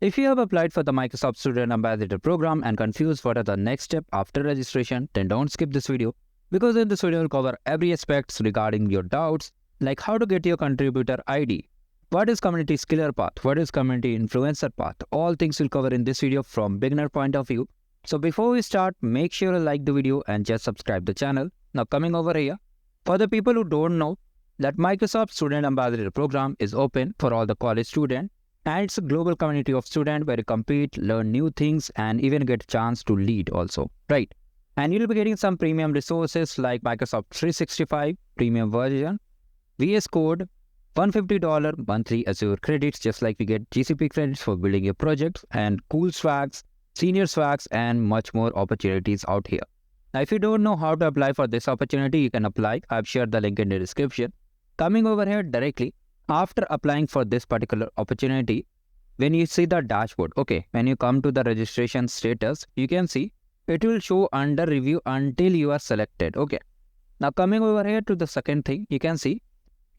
If you have applied for the Microsoft Student Ambassador program and confused what are the next step after registration, then don't skip this video because in this video we'll cover every aspects regarding your doubts like how to get your contributor ID, what is community skiller path, what is community influencer path. All things we'll cover in this video from beginner point of view. So before we start, make sure to like the video and just subscribe the channel. Now coming over here, for the people who don't know that Microsoft Student Ambassador program is open for all the college students. And it's a global community of students where you compete, learn new things, and even get a chance to lead also, right? And you'll be getting some premium resources like Microsoft 365 premium version, VS Code, $150 monthly Azure credits, just like we get GCP credits for building your projects, and cool swags, senior swags, and much more opportunities out here. Now, if you don't know how to apply for this opportunity, you can apply. I've shared the link in the description. Coming over here directly, after applying for this particular opportunity, when you see the dashboard, okay, when you come to the registration status, you can see it will show under review until you are selected. Okay. Now coming over here to the second thing, you can see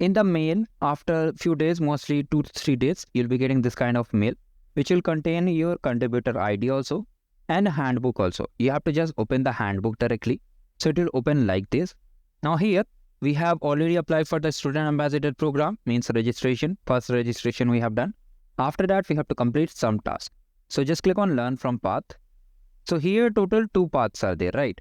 in the mail after few days, mostly 2 to 3 days, you'll be getting this kind of mail, which will contain your contributor ID also and handbook also. You have to just open the handbook directly. So it will open like this. Now here, we have already applied for the Student Ambassador program, means registration. First registration we have done. After that, we have to complete some task. So just click on Learn from Path. So here total 2 paths are there, right?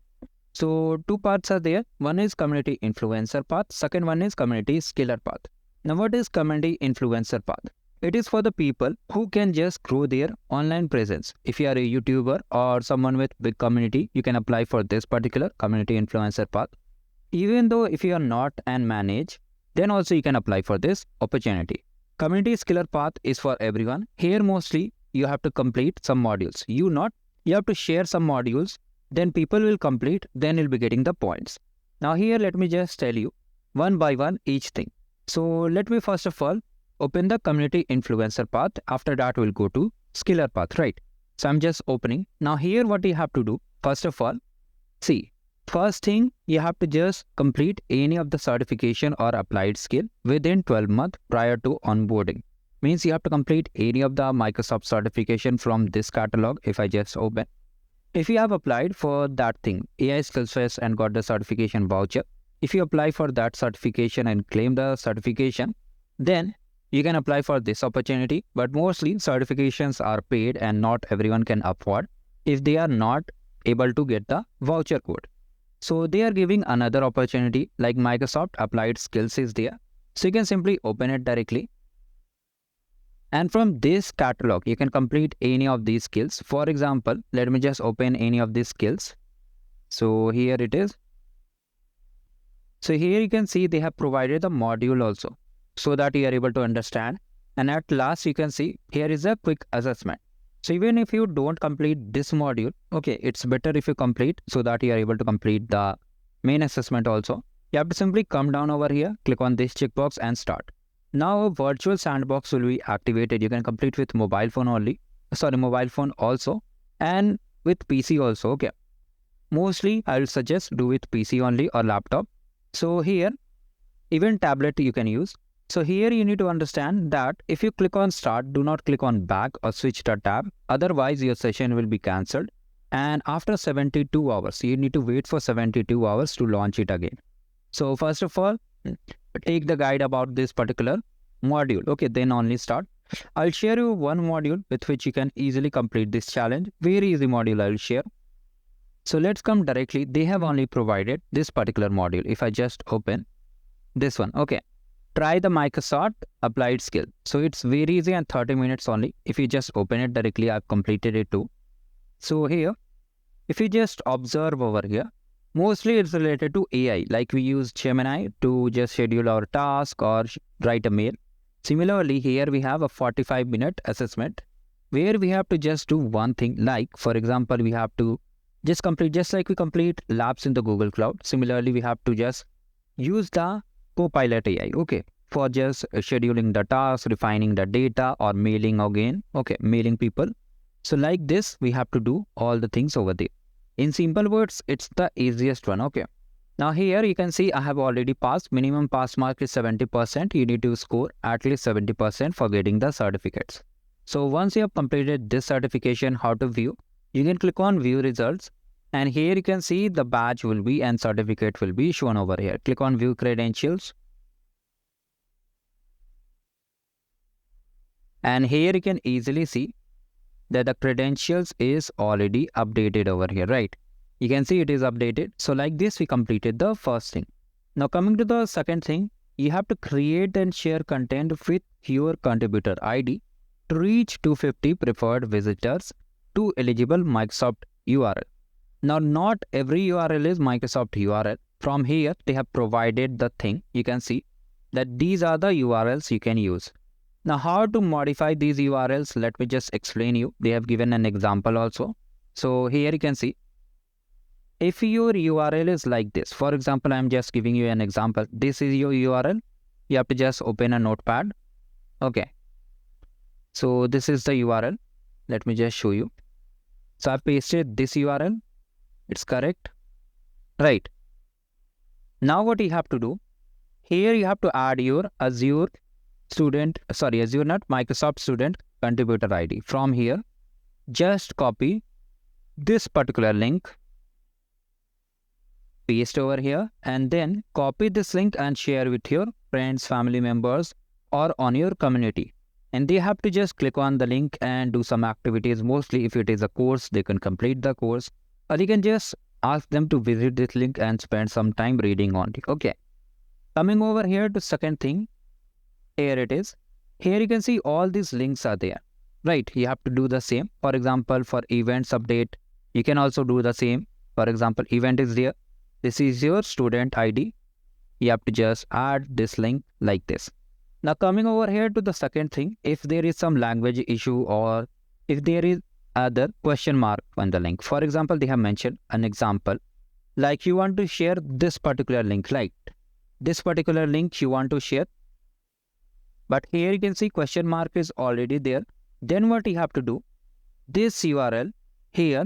So 2 paths are there. One is Community Influencer path. Second one is Community Skiller path. Now what is Community Influencer path? It is for the people who can just grow their online presence. If you are a YouTuber or someone with big community, you can apply for this particular Community Influencer path. Even though if you are not and manage, then also you can apply for this opportunity. Community Skiller path is for everyone. Here mostly you have to complete some modules. You have to share some modules, then people will complete, then you'll be getting the points. Now here let me just tell you one by one each thing. So let me first of all open the Community Influencer path. After that we'll go to Skiller path, right? So I'm just opening. Now here what you have to do, first of all, see. First thing, you have to just complete any of the certification or applied skill within 12 months prior to onboarding. Means you have to complete any of the Microsoft certification from this catalog. If I just open, if you have applied for that thing, AI Skills Fest and got the certification voucher, if you apply for that certification and claim the certification, then you can apply for this opportunity. But mostly certifications are paid and not everyone can afford if they are not able to get the voucher code. So they are giving another opportunity like Microsoft Applied Skills is there. So you can simply open it directly. And from this catalog, you can complete any of these skills. For example, let me just open any of these skills. So here it is. So here you can see they have provided the module also so that you are able to understand. And at last you can see here is a quick assessment. So even if you don't complete this module, okay, it's better if you complete so that you are able to complete the main assessment also. You have to simply come down over here, click on this checkbox and start. Now a virtual sandbox will be activated. You can complete with mobile phone also and with PC also, okay. Mostly I will suggest do with PC only or laptop. So here, even tablet you can use. So here you need to understand that if you click on start, do not click on back or switch the tab. Otherwise your session will be cancelled. And after 72 hours, you need to wait for 72 hours to launch it again. So first of all, take the guide about this particular module. Okay, then only start. I'll share you one module with which you can easily complete this challenge. Very easy module I'll share. So let's come directly. They have only provided this particular module. If I just open this one, okay. Try the Microsoft Applied Skill. So it's very easy and 30 minutes only. If you just open it directly, I've completed it too. So here, if you just observe over here, mostly it's related to AI. Like we use Gemini to just schedule our task or write a mail. Similarly, here we have a 45-minute assessment where we have to just do one thing. Like for example, we have to just complete, just like we complete labs in the Google Cloud. Similarly, we have to just use the Copilot AI, okay, for just scheduling the tasks, refining the data or mailing again, okay, mailing people. So like this, we have to do all the things over there. In simple words, it's the easiest one, okay. Now here you can see I have already passed. Minimum pass mark is 70%. You need to score at least 70% for getting the certificates. So once you have completed this certification, how to view, you can click on view results, and here you can see the badge will be and certificate will be shown over here. Click on view credentials, and here you can easily see that the credentials is already updated over here, right? You can see it is updated. So like this, we completed the first thing. Now coming to the second thing, you have to create and share content with your contributor ID to reach 250 preferred visitors to eligible Microsoft URL. Now not every URL is Microsoft URL. From here, they have provided the thing. You can see that these are the URLs you can use. Now, how to modify these URLs? Let me just explain you. They have given an example also. So here you can see, if your URL is like this, for example, I'm just giving you an example. This is your URL. You have to just open a notepad. Okay. So this is the URL. Let me just show you. So I've pasted this URL. It's correct. Right. Now what you have to do, here you have to add your Azure Microsoft student contributor ID. From here, just copy this particular link, paste over here, and then copy this link and share with your friends, family members, or on your community. And they have to just click on the link and do some activities. Mostly if it is a course, they can complete the course, or you can just ask them to visit this link and spend some time reading on it. Okay. Coming over here to second thing, here it is. Here you can see all these links are there, right? You have to do the same. For example, for events update, you can also do the same. For example, event is there. This is your student ID. You have to just add this link like this. Now coming over here to the second thing, if there is some language issue or if there is other question mark on the link. For example, they have mentioned an example, like you want to share this particular link, like this particular link you want to share. But here you can see question mark is already there. Then what you have to do, this URL here,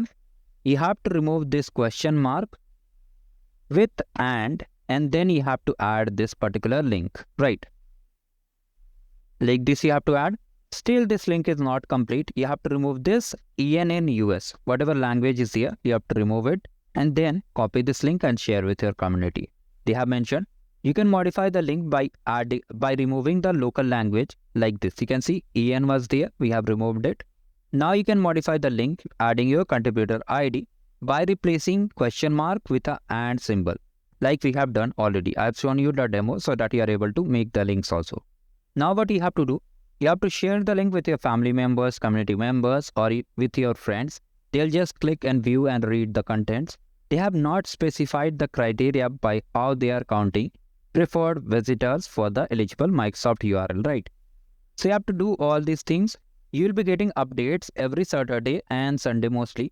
you have to remove this question mark with and then you have to add this particular link, right? Like this you have to add. Still this link is not complete. You have to remove this ENNUS, whatever language is here, you have to remove it and then copy this link and share with your community. They have mentioned you can modify the link by removing the local language like this. You can see EN was there, we have removed it. Now you can modify the link adding your contributor ID by replacing question mark with a and symbol, like we have done already. I have shown you the demo so that you are able to make the links also. Now what you have to do, you have to share the link with your family members, community members, or with your friends. They'll just click and view and read the contents. They have not specified the criteria by how they are counting preferred visitors for the eligible Microsoft URL, right? So you have to do all these things. You will be getting updates every Saturday and Sunday mostly.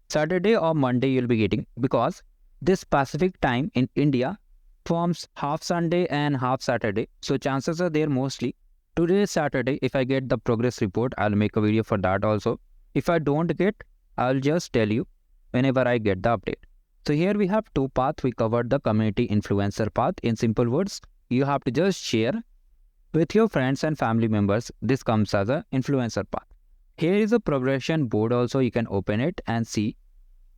Saturday or Monday you'll be getting, because this Pacific time in India forms half Sunday and half Saturday. So chances are there mostly. Today is Saturday. If I get the progress report, I'll make a video for that also. If I don't get, I'll just tell you whenever I get the update. So here we have two paths. We covered the community influencer path. In simple words, you have to just share with your friends and family members. This comes as an influencer path. Here is a progression board also. You can open it and see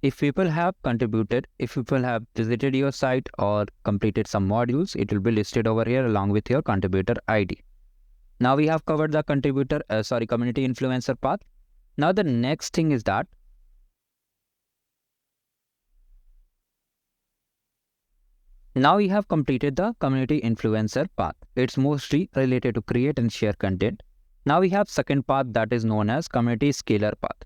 if people have contributed, if people have visited your site or completed some modules, it will be listed over here along with your contributor ID. Now we have covered the community influencer path. Now the next thing is that now we have completed the community influencer path. It's mostly related to create and share content. Now we have second path, that is known as community scaler path.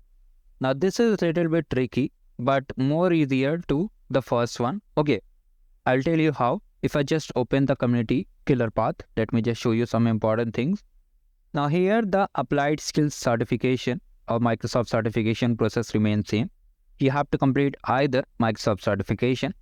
Now this is a little bit tricky, but more easier to the first one. Okay, I'll tell you how. If I just open the community killer path, let me just show you some important things. Now here the applied skills certification or Microsoft certification process remains same. You have to complete either Microsoft certification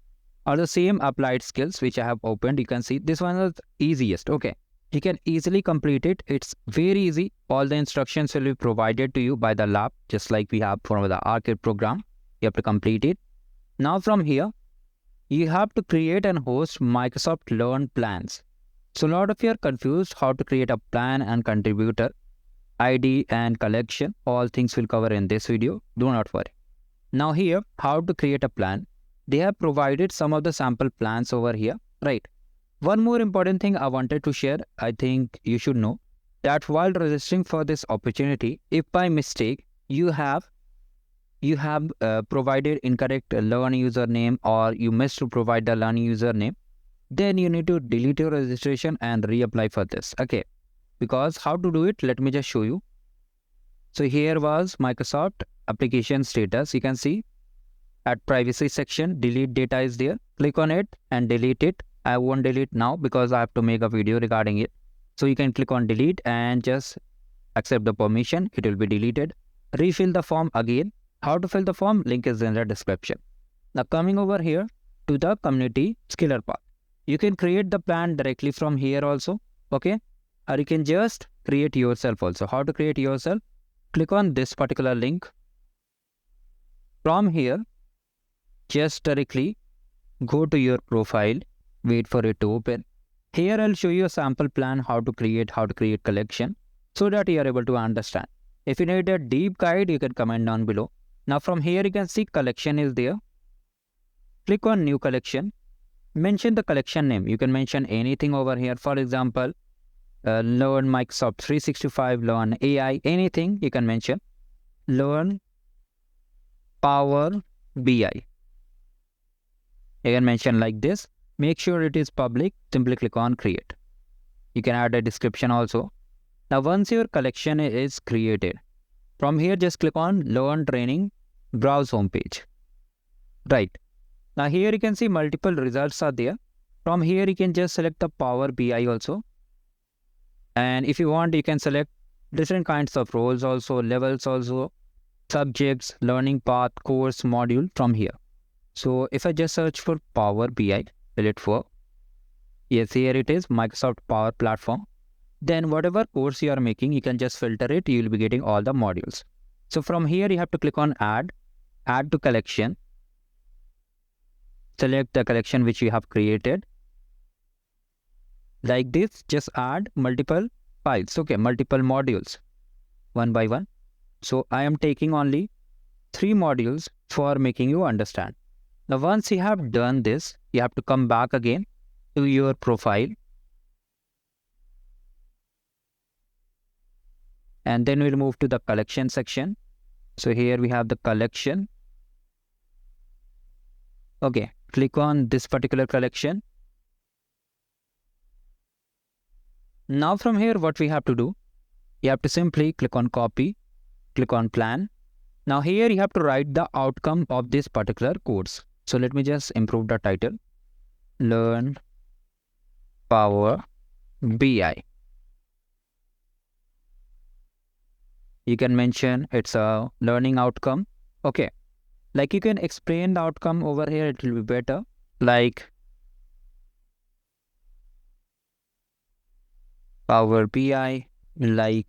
or the same applied skills which I have opened. You can see this one is easiest. Okay, you can easily complete it. It's very easy. All the instructions will be provided to you by the lab, just like we have for the arcade program. You have to complete it. Now from here, you have to create and host Microsoft Learn plans. So a lot of you are confused how to create a plan and contributor ID and collection. All things will cover in this video. Do not worry. Now here, how to create a plan. They have provided some of the sample plans over here, right? One more important thing I wanted to share, I think you should know that while registering for this opportunity, if by mistake you have provided incorrect learn username or you missed to provide the learn username, then you need to delete your registration and reapply for this. Okay, because how to do it, let me just show you. So here was Microsoft application status. You can see at privacy section, delete data is there. Click on it and delete it. I won't delete now because I have to make a video regarding it. So you can click on delete and just accept the permission. It will be deleted. Refill the form again. How to fill the form? Link is in the description. Now coming over here to the community skiller path. You can create the plan directly from here also. Okay. Or you can just create yourself also. How to create yourself? Click on this particular link. From here, just directly go to your profile. Wait for it to open. Here I'll show you a sample plan how to create collection so that you are able to understand. If you need a deep guide, you can comment down below. Now from here you can see collection is there. Click on new collection. Mention the collection name. You can mention anything over here. For example, learn Microsoft 365, learn AI, anything you can mention. Learn Power BI. You can mention like this. Make sure it is public. Simply click on create. You can add a description also. Now once your collection is created, from here just click on learn training, browse homepage. Right. Now here you can see multiple results are there. From here you can just select the Power BI also. And if you want, you can select different kinds of roles also, levels also, subjects, learning path, course, module from here. So if I just search for Power BI, will it work? Yes, here it is, Microsoft Power Platform. Then whatever course you are making, you can just filter it. You will be getting all the modules. So from here, you have to click on add to collection. Select the collection which you have created. Like this, just add multiple files. Okay, multiple modules, one by one. So I am taking only 3 modules for making you understand. Now once you have done this, you have to come back again to your profile. And then we'll move to the collection section. So here we have the collection. Okay, click on this particular collection. Now from here, what we have to do, you have to simply click on copy, click on plan. Now here you have to write the outcome of this particular course. So let me just improve the title. Learn Power BI. You can mention it's a learning outcome. Okay. Like you can explain the outcome over here, it will be better. Like Power BI, like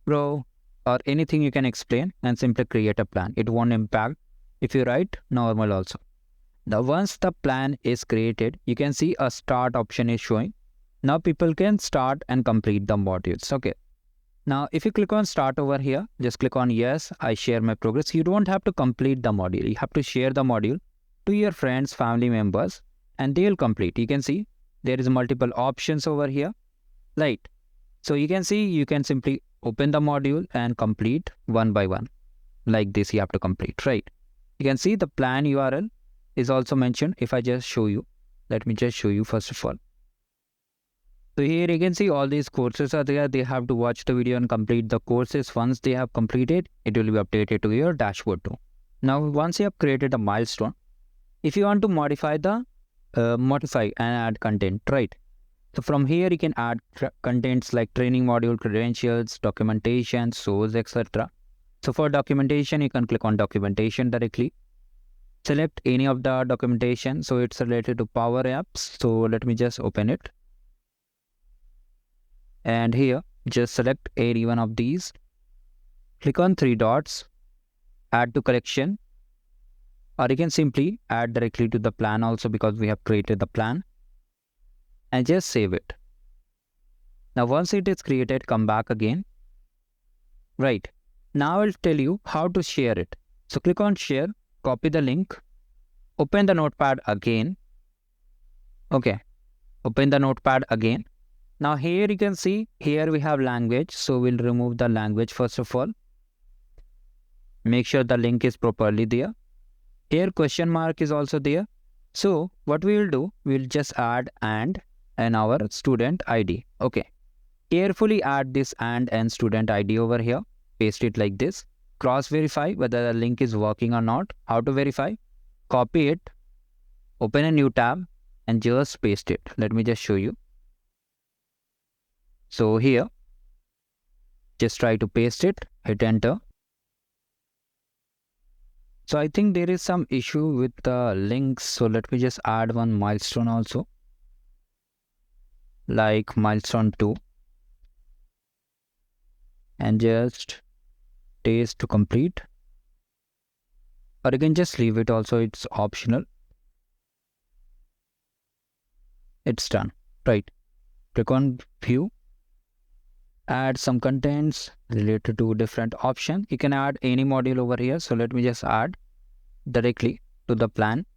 Pro, or anything you can explain and simply create a plan. It won't impact if you write normal also. Now once the plan is created, you can see a start option is showing. Now people can start and complete the modules. Okay. Now if you click on start over here, just click on yes, I share my progress. You don't have to complete the module. You have to share the module to your friends, family members, and they'll complete. You can see there is multiple options over here. Right. So you can see you can simply open the module and complete one by one. Like this you have to complete, right? You can see the plan URL is also mentioned. If I just show you, let me just show you first of all. So here you can see all these courses are there. They have to watch the video and complete the courses. Once they have completed, it will be updated to your dashboard too. Now once you have created a milestone, if you want to modify and add content, right? So from here you can add contents like training module, credentials, documentation, source, etc. So for documentation, you can click on documentation directly. Select any of the documentation. So it's related to Power Apps. So let me just open it. And here, just select any one of these. Click on 3 dots, add to collection. Or you can simply add directly to the plan also because we have created the plan. And just save it. Now once it is created, come back again. Right. Now I'll tell you how to share it. So click on share, copy the link, open the notepad again. Okay, open the notepad again. Now here you can see, here we have language. So we'll remove the language first of all. Make sure the link is properly there. Here question mark is also there. So what we will do, we'll just add and our student ID. Okay. Carefully add this and student ID over here. Paste it like this. Cross verify whether the link is working or not. How to verify? Copy it, open a new tab and just paste it. Let me just show you. So here, just try to paste it, hit enter. So I think there is some issue with the links. So let me just add one milestone also, like milestone 2, and just taste to complete. Or you can just leave it also, it's optional. It's done. Right. Click on view. Add some contents related to different option. You can add any module over here. So let me just add directly to the plan.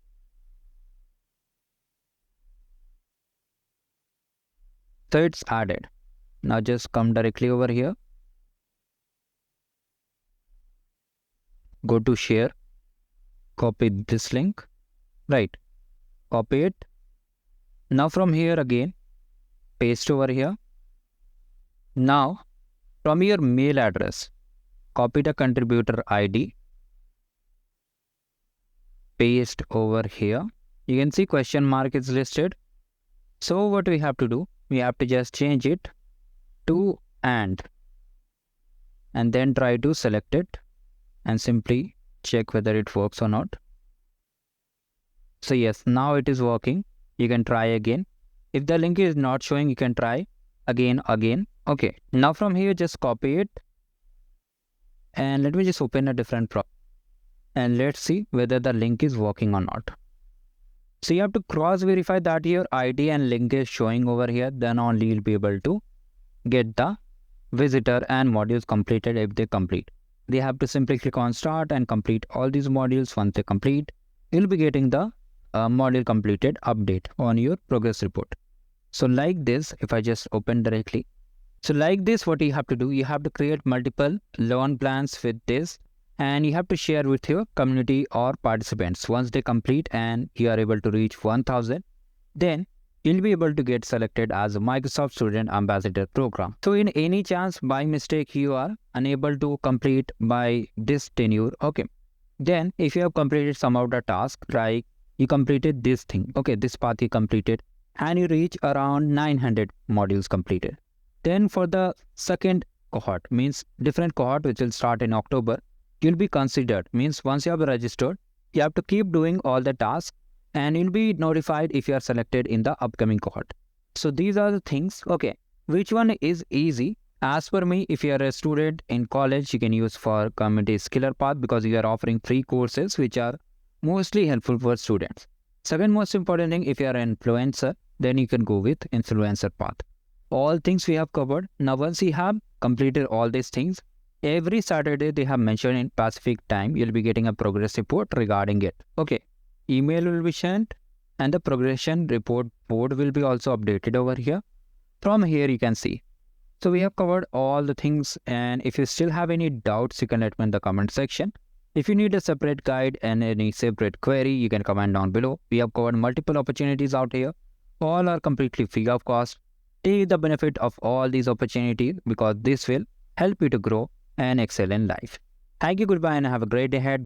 So it's added. Now just come directly over here. Go to share. Copy this link. Right. Copy it. Now from here again, paste over here. Now from your mail address, copy the contributor ID. Paste over here. You can see question mark is listed. So what we have to do, we have to just change it to and then try to select it and simply check whether it works or not. So yes, now it is working. You can try again. If the link is not showing, you can try again. Okay, now from here just copy it and let me just open a different project and let's see whether the link is working or not. So you have to cross verify that your ID and link is showing over here, then only you'll be able to get the visitor and modules completed. If they complete, they have to simply click on start and complete all these modules. Once they complete, you'll be getting the module completed update on your progress report. So like this, if I just open directly, so like this, what you have to do, you have to create multiple learn plans with this and you have to share with your community or participants. Once they complete and you are able to reach 1000, then you'll be able to get selected as a Microsoft Student Ambassador program. So in any chance by mistake you are unable to complete by this tenure, okay, then if you have completed some of the task, like you completed this thing, okay, this path you completed and you reach around 900 modules completed, then for the second cohort, means different cohort which will start in October, you'll be considered. Means once you have registered, you have to keep doing all the tasks and you'll be notified if you are selected in the upcoming cohort. So these are the things. Okay, which one is easy? As per me, if you are a student in college, you can use for community skiller path because you are offering free courses which are mostly helpful for students. Second most important thing, if you are an influencer, then you can go with influencer path. All things we have covered. Now once you have completed all these things, every Saturday they have mentioned in Pacific time, you'll be getting a progress report regarding it. Okay, email will be sent and the progression report board will be also updated over here. From here you can see. So we have covered all the things, and if you still have any doubts, you can let me in the comment section. If you need a separate guide and any separate query, you can comment down below. We have covered multiple opportunities out here. All are completely free of cost. Take the benefit of all these opportunities because this will help you to grow and excel in life. Thank you, goodbye, and have a great day ahead.